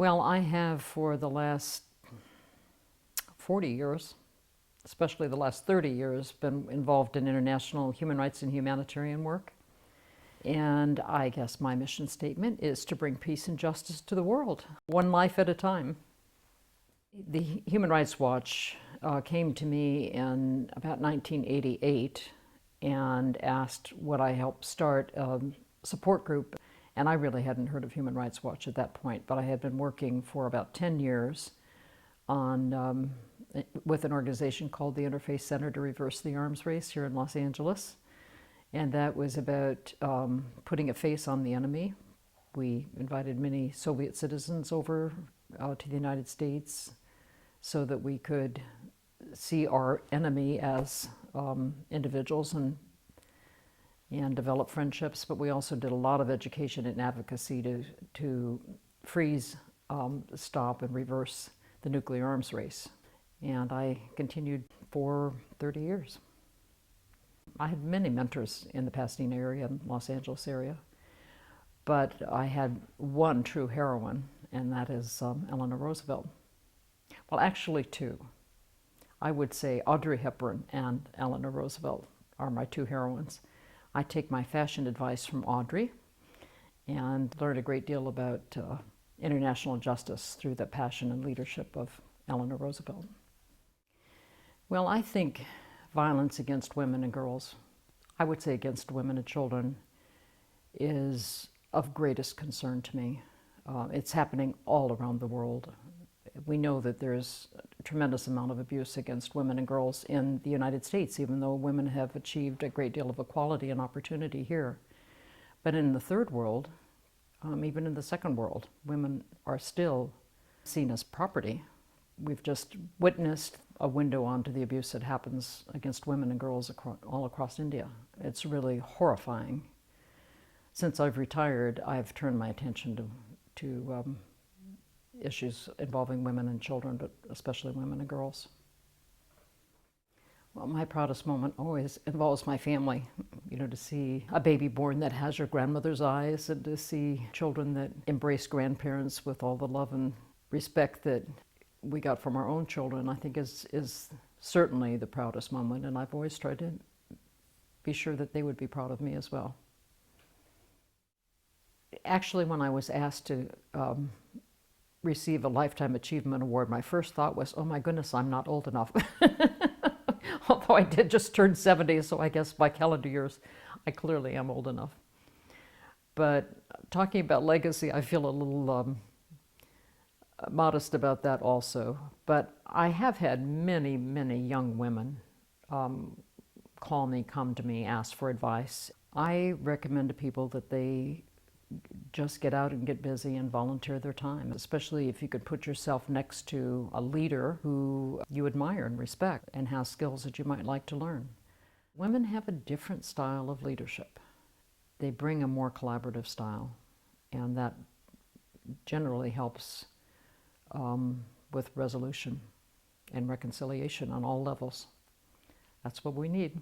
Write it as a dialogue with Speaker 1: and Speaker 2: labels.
Speaker 1: Well, I have for the last 40 years, especially the last 30 years, been involved in international human rights and humanitarian work. And I guess my mission statement is to bring peace and justice to the world, one life at a time. The Human Rights Watch came to me in about 1988 and asked would I help start a support group. And I really hadn't heard of Human Rights Watch at that point, but I had been working for about 10 years on, with an organization called the Interfaith Center to Reverse the Arms Race here in Los Angeles. And that was about putting a face on the enemy. We invited many Soviet citizens over to the United States so that we could see our enemy as individuals and develop friendships. But we also did a lot of education and advocacy to freeze, stop, and reverse the nuclear arms race. And I continued for 30 years. I had many mentors in the Pasadena area and Los Angeles area, but I had one true heroine, and that is Eleanor Roosevelt. Well, actually two. I would say Audrey Hepburn and Eleanor Roosevelt are my two heroines. I take my fashion advice from Audrey and learn a great deal about international justice through the passion and leadership of Eleanor Roosevelt. Well, I think violence against women and girls, I would say against women and children, is of greatest concern to me. It's happening all around the world. We know that there's a tremendous amount of abuse against women and girls in the United States, even though women have achieved a great deal of equality and opportunity here. But in the third world, even in the second world, women are still seen as property. We've just witnessed a window onto the abuse that happens against women and girls all across India. It's really horrifying. Since I've retired, I've turned my attention to issues involving women and children, but especially women and girls. Well, my proudest moment always involves my family. You know, to see a baby born that has your grandmother's eyes, and to see children that embrace grandparents with all the love and respect that we got from our own children, I think is certainly the proudest moment, and I've always tried to be sure that they would be proud of me as well. Actually, when I was asked to receive a Lifetime Achievement Award, my first thought was, oh my goodness, I'm not old enough. Although I did just turn 70, so I guess by calendar years, I clearly am old enough. But talking about legacy, I feel a little modest about that also. But I have had many, many young women call me, come to me, ask for advice. I recommend to people that they just get out and get busy and volunteer their time, especially if you could put yourself next to a leader who you admire and respect and has skills that you might like to learn. Women have a different style of leadership. They bring a more collaborative style, and that generally helps with resolution and reconciliation on all levels. That's what we need.